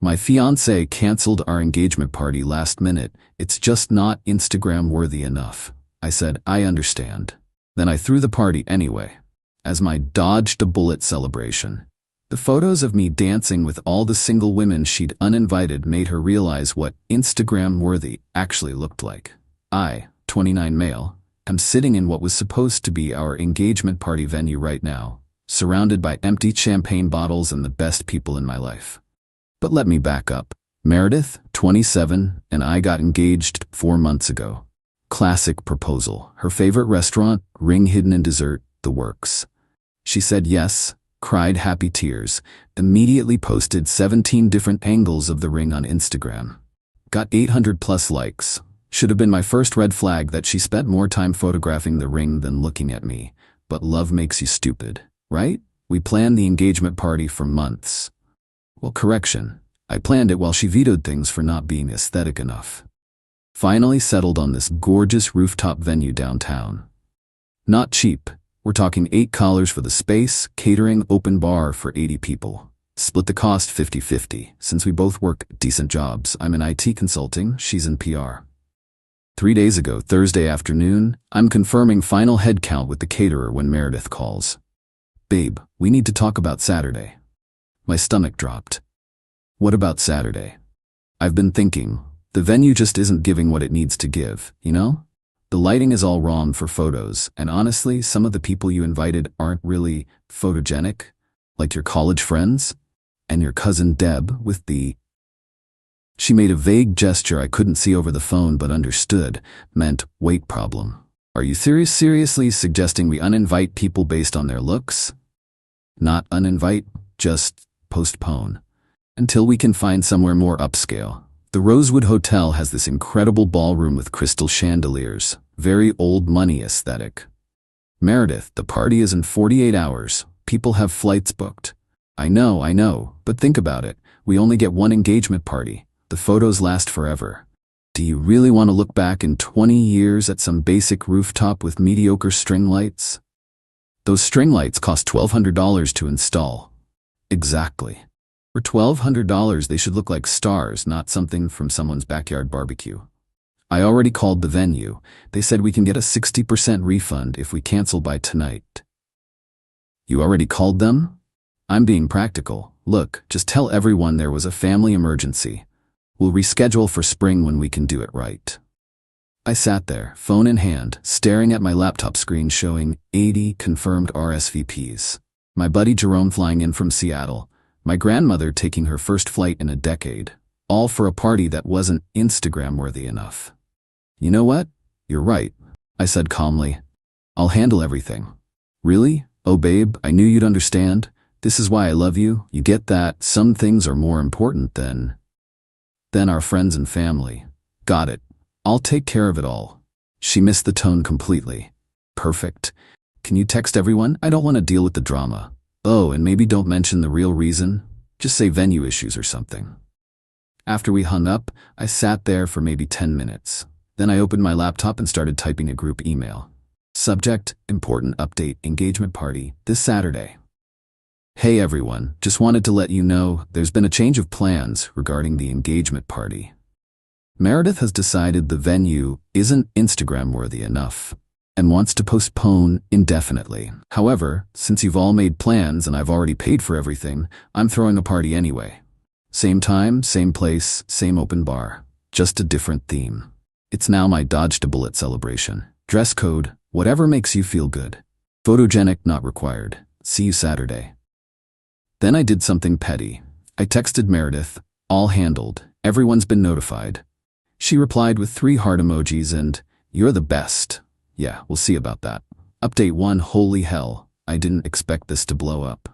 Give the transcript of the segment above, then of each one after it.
My fiancé canceled our engagement party last minute. It's just not Instagram worthy enough. I said, I understand. Then I threw the party anyway, as my dodged a bullet celebration. The photos of me dancing with all the single women she'd uninvited made her realize what Instagram worthy actually looked like. I, 29 male, am sitting in what was supposed to be our engagement party venue right now, surrounded by empty champagne bottles and the best people in my life. But let me back up. Meredith, 27, and I got engaged 4 months ago. Classic proposal. Her favorite restaurant, ring hidden in dessert, the works. She said yes, cried happy tears, immediately posted 17 different angles of the ring on Instagram. Got 800+ likes. Should have been my first red flag that she spent more time photographing the ring than looking at me. But love makes you stupid, right? We planned the engagement party for months. Well, correction. I planned it while she vetoed things for not being aesthetic enough. Finally settled on this gorgeous rooftop venue downtown. Not cheap. We're talking $8 for the space, catering, open bar for 80 people. Split the cost 50-50, since we both work decent jobs. I'm in IT consulting, she's in PR. 3 days ago, Thursday afternoon, I'm confirming final head count with the caterer when Meredith calls. Babe, we need to talk about Saturday. My stomach dropped. What about Saturday? I've been thinking, the venue just isn't giving what it needs to give, you know? The lighting is all wrong for photos, and honestly, some of the people you invited aren't really photogenic, like your college friends, and your cousin Deb with the... She made a vague gesture I couldn't see over the phone but understood, meant weight problem. Are you seriously suggesting we uninvite people based on their looks? Not uninvite, just postpone. Until we can find somewhere more upscale. The Rosewood Hotel has this incredible ballroom with crystal chandeliers, very old money aesthetic. Meredith, the party is in 48 hours. People have flights booked. I know, but think about it. We only get one engagement party. The photos last forever. Do you really want to look back in 20 years at some basic rooftop with mediocre string lights? Those string lights cost $1,200 to install. Exactly. For $1,200 they should look like stars, not something from someone's backyard barbecue. I already called the venue. They said we can get a 60% refund if we cancel by tonight. You already called them? I'm being practical. Look, just tell everyone there was a family emergency. We'll reschedule for spring when we can do it right. I sat there, phone in hand, staring at my laptop screen showing 80 confirmed RSVPs. My buddy Jerome flying in from Seattle. My grandmother taking her first flight in a decade. All for a party that wasn't Instagram-worthy enough. You know what? You're right, I said calmly. I'll handle everything. Really? Oh babe, I knew you'd understand. This is why I love you. You get that some things are more important than our friends and family. Got it. I'll take care of it all. She missed the tone completely. Perfect. Can you text everyone? I don't want to deal with the drama. Oh, and maybe don't mention the real reason. Just say venue issues or something. After we hung up, I sat there for maybe 10 minutes. Then I opened my laptop and started typing a group email. Subject, important update, engagement party, this Saturday. Hey everyone, just wanted to let you know there's been a change of plans regarding the engagement party. Meredith has decided the venue isn't Instagram-worthy enough and wants to postpone indefinitely. However, since you've all made plans and I've already paid for everything, I'm throwing a party anyway. Same time, same place, same open bar. Just a different theme. It's now my dodged a bullet celebration. Dress code, whatever makes you feel good. Photogenic not required. See you Saturday. Then I did something petty. I texted Meredith, all handled, everyone's been notified. She replied with 3 heart emojis and, you're the best. Yeah, we'll see about that. Update 1, holy hell, I didn't expect this to blow up.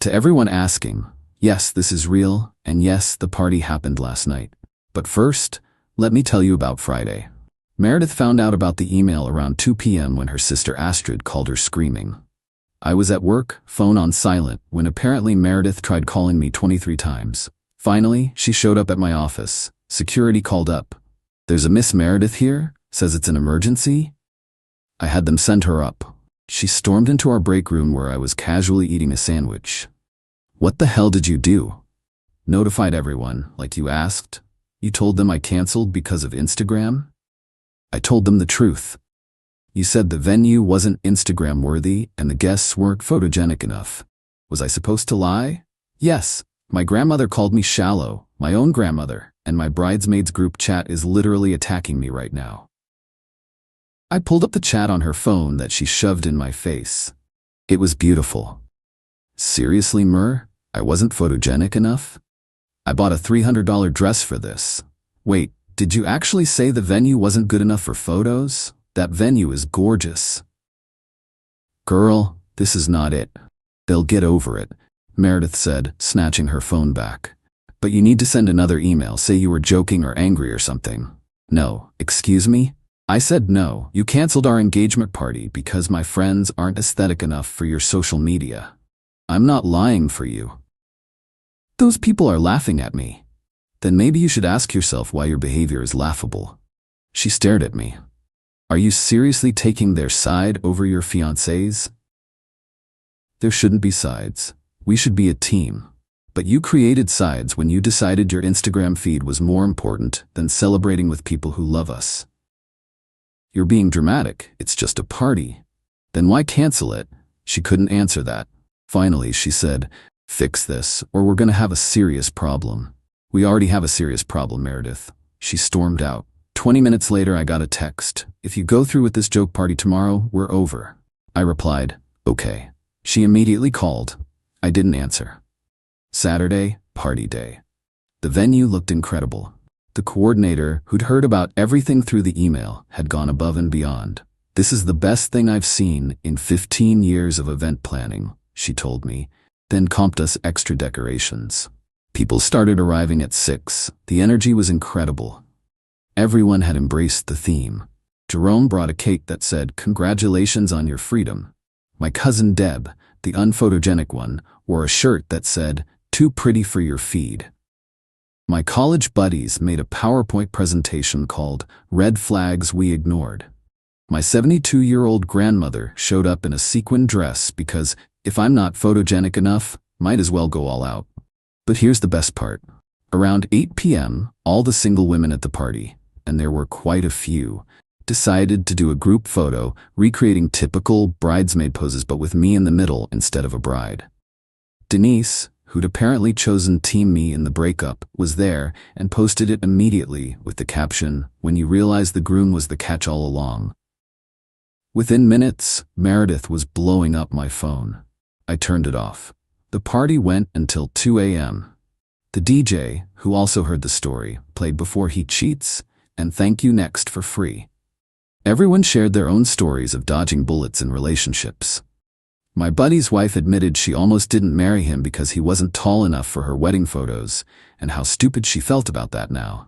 To everyone asking, yes, this is real, and yes, the party happened last night. But first, let me tell you about Friday. Meredith found out about the email around 2 p.m. when her sister Astrid called her screaming. I was at work, phone on silent, when apparently Meredith tried calling me 23 times. Finally, she showed up at my office. Security called up. There's a Miss Meredith here, says it's an emergency. I had them send her up. She stormed into our break room where I was casually eating a sandwich. What the hell did you do? Notified everyone, like you asked. You told them I canceled because of Instagram? I told them the truth. You said the venue wasn't Instagram worthy and the guests weren't photogenic enough. Was I supposed to lie? Yes. My grandmother called me shallow, my own grandmother, and my bridesmaids group chat is literally attacking me right now. I pulled up the chat on her phone that she shoved in my face. It was beautiful. Seriously, Mur? I wasn't photogenic enough? I bought a $300 dress for this. Wait, did you actually say the venue wasn't good enough for photos? That venue is gorgeous. Girl, this is not it. They'll get over it, Meredith said, snatching her phone back. But you need to send another email, say you were joking or angry or something. No, excuse me? I said no, you canceled our engagement party because my friends aren't aesthetic enough for your social media. I'm not lying for you. Those people are laughing at me. Then maybe you should ask yourself why your behavior is laughable. She stared at me. Are you seriously taking their side over your fiancés? There shouldn't be sides. We should be a team. But you created sides when you decided your Instagram feed was more important than celebrating with people who love us. You're being dramatic. It's just a party. Then why cancel it? She couldn't answer that. Finally, she said, fix this, or we're gonna have a serious problem. We already have a serious problem, Meredith. She stormed out. 20 minutes later, I got a text. If you go through with this joke party tomorrow, we're over. I replied, okay. She immediately called. I didn't answer. Saturday, party day. The venue looked incredible. The coordinator, who'd heard about everything through the email, had gone above and beyond. This is the best thing I've seen in 15 years of event planning, she told me, then comped us extra decorations. People started arriving at 6. The energy was incredible. Everyone had embraced the theme. Jerome brought a cake that said, "Congratulations on your freedom." My cousin Deb, the unphotogenic one, wore a shirt that said, "Too pretty for your feed." My college buddies made a PowerPoint presentation called Red Flags We Ignored. My 72-year-old grandmother showed up in a sequin dress because if I'm not photogenic enough, might as well go all out. But here's the best part. Around 8 p.m., all the single women at the party, and there were quite a few, decided to do a group photo recreating typical bridesmaid poses but with me in the middle instead of a bride. Denise, who'd apparently chosen Team Me in the breakup, was there and posted it immediately with the caption, "When you realize the groom was the catch all along." Within minutes, Meredith was blowing up my phone. I turned it off. The party went until 2 a.m. The DJ, who also heard the story, played Before He Cheats and Thank You Next for free. Everyone shared their own stories of dodging bullets in relationships. My buddy's wife admitted she almost didn't marry him because he wasn't tall enough for her wedding photos, and how stupid she felt about that now.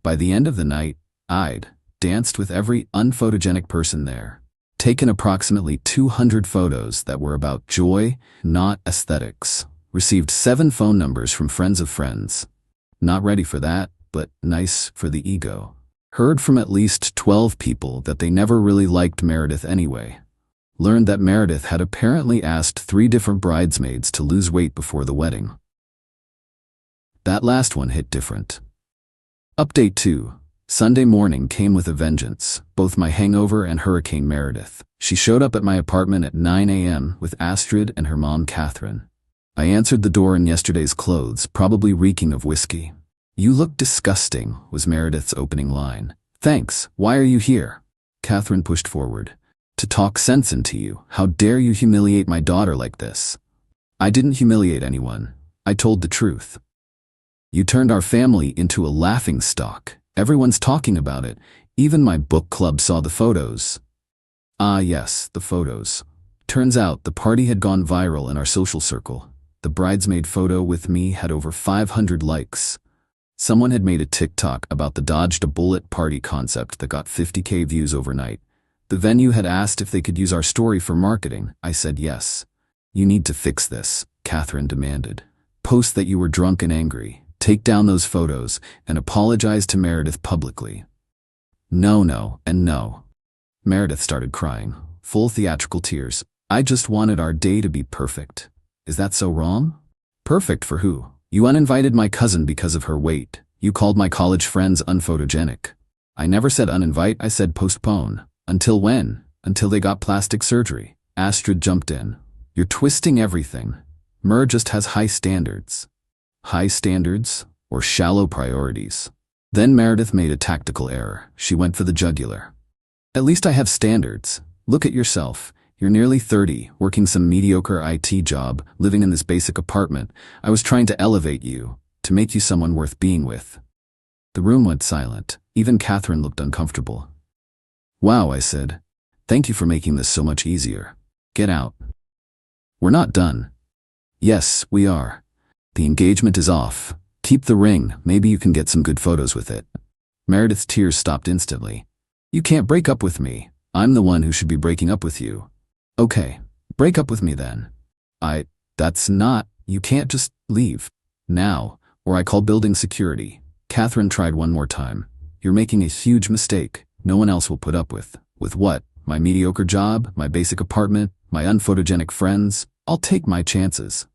By the end of the night, I'd danced with every unphotogenic person there, taken approximately 200 photos that were about joy, not aesthetics, received 7 phone numbers from friends of friends. Not ready for that, but nice for the ego. Heard from at least 12 people that they never really liked Meredith anyway. Learned that Meredith had apparently asked 3 different bridesmaids to lose weight before the wedding. That last one hit different. Update 2. Sunday morning came with a vengeance, both my hangover and Hurricane Meredith. She showed up at my apartment at 9 a.m. with Astrid and her mom Catherine. I answered the door in yesterday's clothes, probably reeking of whiskey. "You look disgusting," was Meredith's opening line. "Thanks, why are you here?" Catherine pushed forward. "To talk sense into you. How dare you humiliate my daughter like this?" "I didn't humiliate anyone. I told the truth. You turned our family into a laughingstock. Everyone's talking about it. Even my book club saw the photos." Ah yes, the photos. Turns out the party had gone viral in our social circle. The bridesmaid photo with me had over 500 likes. Someone had made a TikTok about the dodged a bullet party concept that got 50K views overnight. The venue had asked if they could use our story for marketing. I said yes. "You need to fix this," Catherine demanded. "Post that you were drunk and angry. Take down those photos and apologize to Meredith publicly." No, and no. Meredith started crying, full theatrical tears. "I just wanted our day to be perfect." "Is that so wrong?" "Perfect for who? You uninvited my cousin because of her weight. You called my college friends unphotogenic. I never said uninvite, I said postpone. Until when? Until they got plastic surgery. Astrid jumped in. You're twisting everything. Mur just has high standards. High standards or shallow priorities? Then Meredith made a tactical error. She went for the jugular. At least I have standards. Look at yourself. You're nearly 30, working some mediocre IT job, living in this basic apartment. I was trying to elevate you, to make you someone worth being with. The room went silent. Even Catherine looked uncomfortable. Wow, I said. Thank you for making this so much easier. Get out. We're not done. Yes, we are. The engagement is off. Keep the ring, maybe you can get some good photos with it. Meredith's tears stopped instantly. You can't break up with me. I'm the one who should be breaking up with you. Okay, break up with me then. That's not, you can't just leave. Now, or I call building security. Catherine tried one more time. You're making a huge mistake. No one else will put up with. With what? My mediocre job, my basic apartment, my unphotogenic friends? I'll take my chances.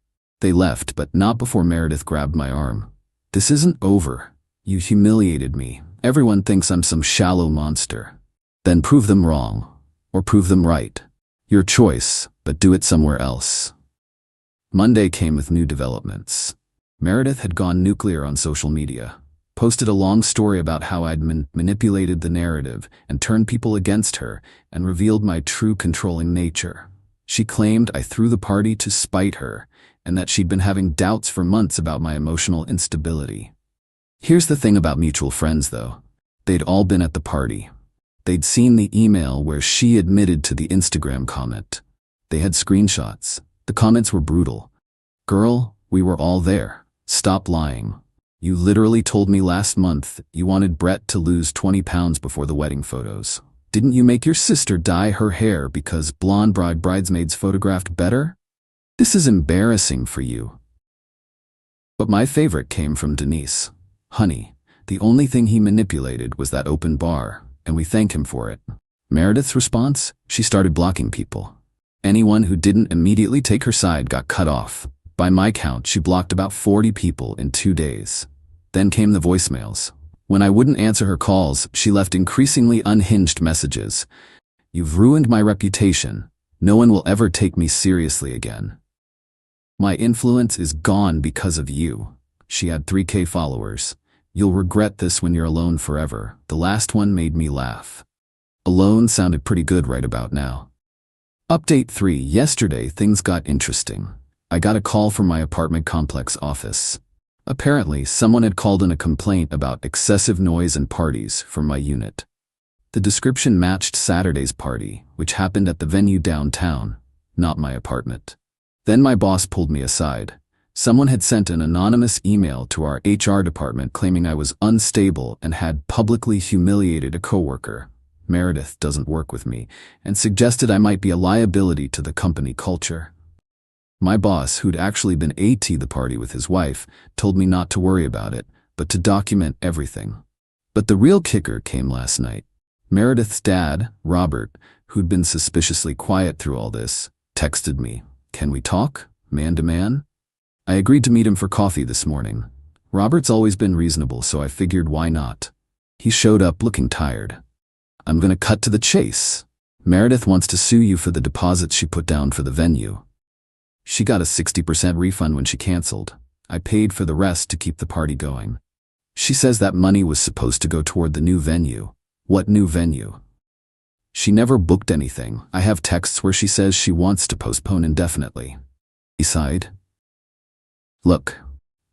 They left, but not before Meredith grabbed my arm. This isn't over. You humiliated me. Everyone thinks I'm some shallow monster. Then prove them wrong. Or prove them right. Your choice, but do it somewhere else. Monday came with new developments. Meredith had gone nuclear on social media. Posted a long story about how I'd manipulated the narrative and turned people against her and revealed my true controlling nature. She claimed I threw the party to spite her and that she'd been having doubts for months about my emotional instability. Here's the thing about mutual friends, though. They'd all been at the party. They'd seen the email where she admitted to the Instagram comment. They had screenshots. The comments were brutal. Girl, we were all there. Stop lying. You literally told me last month you wanted Brett to lose 20 pounds before the wedding photos. Didn't you make your sister dye her hair because blonde bridesmaids photographed better? This is embarrassing for you. But my favorite came from Denise. Honey, the only thing he manipulated was that open bar, and we thank him for it. Meredith's response? She started blocking people. Anyone who didn't immediately take her side got cut off. By my count, she blocked about 40 people in 2 days. Then came the voicemails. When I wouldn't answer her calls, she left increasingly unhinged messages. You've ruined my reputation. No one will ever take me seriously again. My influence is gone because of you. She had 3K followers. You'll regret this when you're alone forever. The last one made me laugh. Alone sounded pretty good right about now. Update 3. Yesterday, things got interesting. I got a call from my apartment complex office. Apparently, someone had called in a complaint about excessive noise and parties from my unit. The description matched Saturday's party, which happened at the venue downtown, not my apartment. Then my boss pulled me aside. Someone had sent an anonymous email to our HR department claiming I was unstable and had publicly humiliated a coworker. Meredith doesn't work with me, and suggested I might be a liability to the company culture. My boss, who'd actually been AT the party with his wife, told me not to worry about it, but to document everything. But the real kicker came last night. Meredith's dad, Robert, who'd been suspiciously quiet through all this, texted me. Can we talk? Man to man? I agreed to meet him for coffee this morning. Robert's always been reasonable, so I figured why not. He showed up looking tired. I'm gonna cut to the chase. Meredith wants to sue you for the deposits she put down for the venue. She got a 60% refund when she canceled. I paid for the rest to keep the party going. She says that money was supposed to go toward the new venue. What new venue? She never booked anything. I have texts where she says she wants to postpone indefinitely. He sighed. Look,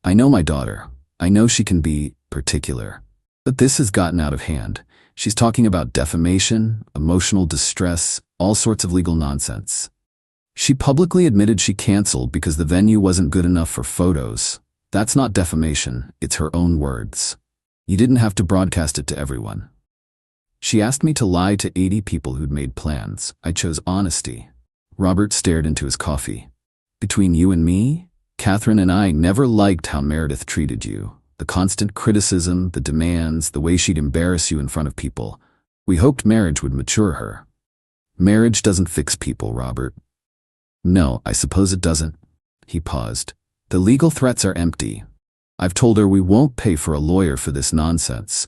I know my daughter. I know she can be particular. But this has gotten out of hand. She's talking about defamation, emotional distress, all sorts of legal nonsense. She publicly admitted she canceled because the venue wasn't good enough for photos. That's not defamation, it's her own words. You didn't have to broadcast it to everyone. She asked me to lie to 80 people who'd made plans. I chose honesty. Robert stared into his coffee. Between you and me, Catherine and I never liked how Meredith treated you. The constant criticism, the demands, the way she'd embarrass you in front of people. We hoped marriage would mature her. Marriage doesn't fix people, Robert. No, I suppose it doesn't. He paused. The legal threats are empty. I've told her we won't pay for a lawyer for this nonsense.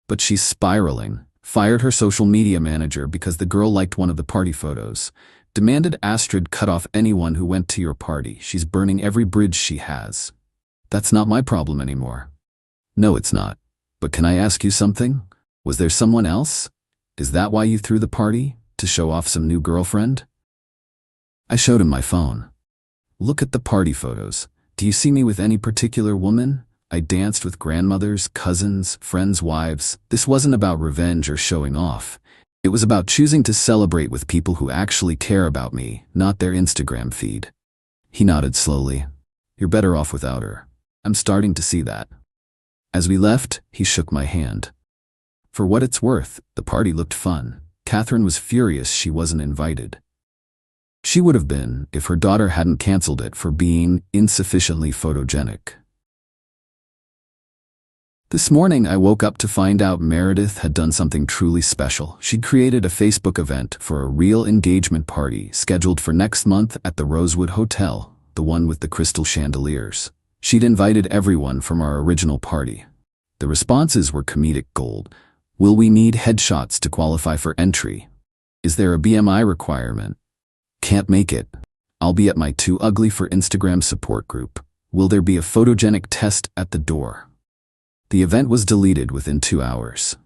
But she's spiraling. Fired her social media manager because the girl liked one of the party photos. Demanded Astrid cut off anyone who went to your party. She's burning every bridge she has. That's not my problem anymore. No, it's not. But can I ask you something? Was there someone else? Is that why you threw the party? To show off some new girlfriend? I showed him my phone. Look at the party photos. Do you see me with any particular woman? I danced with grandmothers, cousins, friends' wives. This wasn't about revenge or showing off. It was about choosing to celebrate with people who actually care about me, not their Instagram feed. He nodded slowly. You're better off without her. I'm starting to see that. As we left, he shook my hand. For what it's worth, the party looked fun. Catherine was furious she wasn't invited. She would have been if her daughter hadn't canceled it for being insufficiently photogenic. This morning, I woke up to find out Meredith had done something truly special. She'd created a Facebook event for a real engagement party scheduled for next month at the Rosewood Hotel, the one with the crystal chandeliers. She'd invited everyone from our original party. The responses were comedic gold. Will we need headshots to qualify for entry? Is there a BMI requirement? Can't make it. I'll be at my Too Ugly for Instagram support group. Will there be a photogenic test at the door? The event was deleted within 2 hours.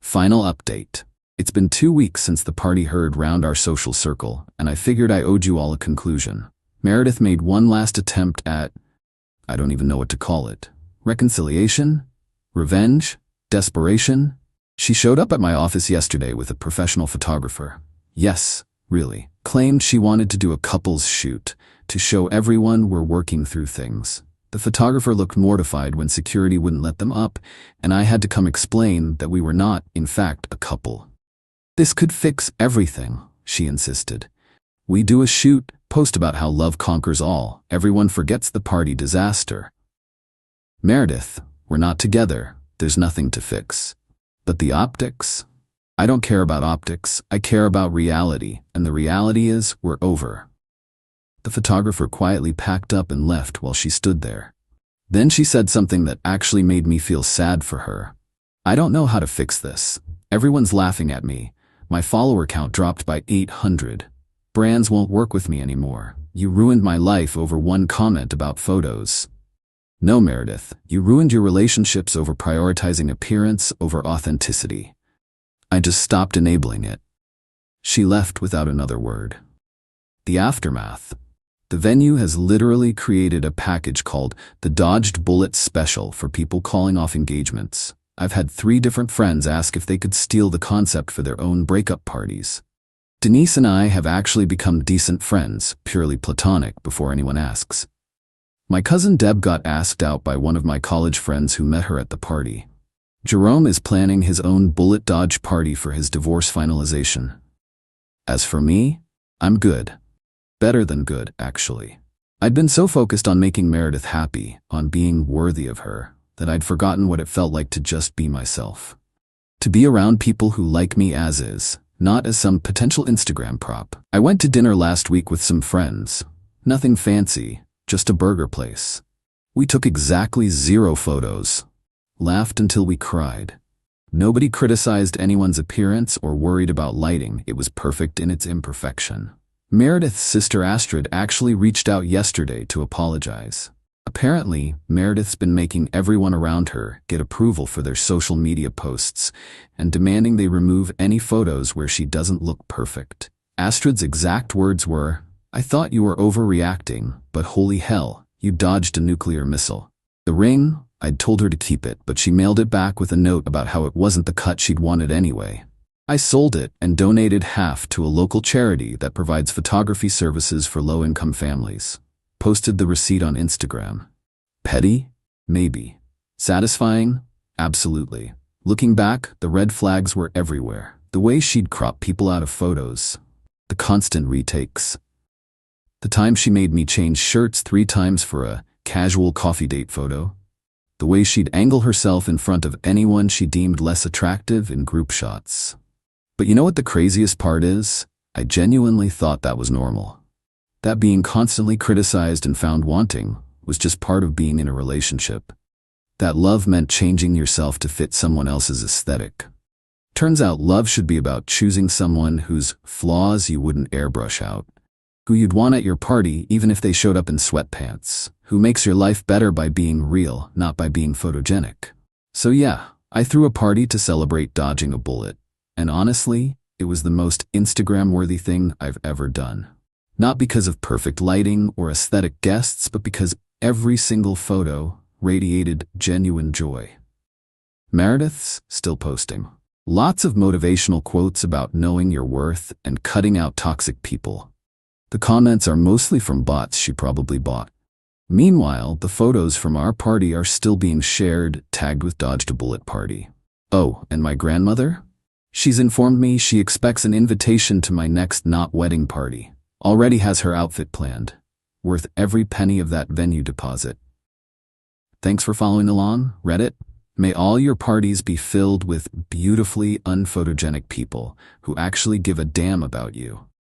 Final update. It's been 2 weeks since the party heard round our social circle, and I figured I owed you all a conclusion. Meredith made one last attempt at, I don't even know what to call it. Reconciliation? Revenge? Desperation? She showed up at my office yesterday with a professional photographer. Yes, really. Claimed she wanted to do a couples shoot to show everyone we're working through things. The photographer looked mortified when security wouldn't let them up, and I had to come explain that we were not, in fact, a couple. This could fix everything, she insisted. We do a shoot, post about how love conquers all, everyone forgets the party disaster. Meredith, we're not together, there's nothing to fix. But the optics? I don't care about optics, I care about reality, and the reality is, we're over. The photographer quietly packed up and left while she stood there. Then she said something that actually made me feel sad for her. I don't know how to fix this. Everyone's laughing at me. My follower count dropped by 800. Brands won't work with me anymore. You ruined my life over one comment about photos. No, Meredith, you ruined your relationships over prioritizing appearance over authenticity. I just stopped enabling it. She left without another word. The aftermath. The venue has literally created a package called the Dodged Bullet Special for people calling off engagements. I've had 3 different friends ask if they could steal the concept for their own breakup parties. Denise and I have actually become decent friends, purely platonic, before anyone asks. My cousin Deb got asked out by one of my college friends who met her at the party. Jerome is planning his own bullet dodge party for his divorce finalization. As for me, I'm good. Better than good, actually. I'd been so focused on making Meredith happy, on being worthy of her, that I'd forgotten what it felt like to just be myself. To be around people who like me as is, not as some potential Instagram prop. I went to dinner last week with some friends. Nothing fancy, just a burger place. We took exactly 0 photos. Laughed until we cried. Nobody criticized anyone's appearance or worried about lighting. It was perfect in its imperfection. Meredith's sister Astrid actually reached out yesterday to apologize. Apparently, Meredith's been making everyone around her get approval for their social media posts and demanding they remove any photos where she doesn't look perfect. Astrid's exact words were, I thought you were overreacting, but holy hell, you dodged a nuclear missile. The ring, I'd told her to keep it, but she mailed it back with a note about how it wasn't the cut she'd wanted anyway. I sold it and donated half to a local charity that provides photography services for low-income families. Posted the receipt on Instagram. Petty? Maybe. Satisfying? Absolutely. Looking back, the red flags were everywhere. The way she'd crop people out of photos. The constant retakes. The time she made me change shirts 3 times for a casual coffee date photo. The way she'd angle herself in front of anyone she deemed less attractive in group shots. But you know what the craziest part is? I genuinely thought that was normal. That being constantly criticized and found wanting was just part of being in a relationship. that love meant changing yourself to fit someone else's aesthetic. Turns out love should be about choosing someone whose flaws you wouldn't airbrush out, who you'd want at your party even if they showed up in sweatpants, who makes your life better by being real, not by being photogenic. So yeah, I threw a party to celebrate dodging a bullet, and honestly, it was the most Instagram-worthy thing I've ever done. Not because of perfect lighting or aesthetic guests, but because every single photo radiated genuine joy. Meredith's still posting. Lots of motivational quotes about knowing your worth and cutting out toxic people. The comments are mostly from bots she probably bought. Meanwhile, the photos from our party are still being shared, tagged with Dodged a Bullet Party. Oh, and my grandmother? She's informed me she expects an invitation to my next not wedding party. Already has her outfit planned. Worth every penny of that venue deposit. Thanks for following along, Reddit. May all your parties be filled with beautifully unphotogenic people who actually give a damn about you.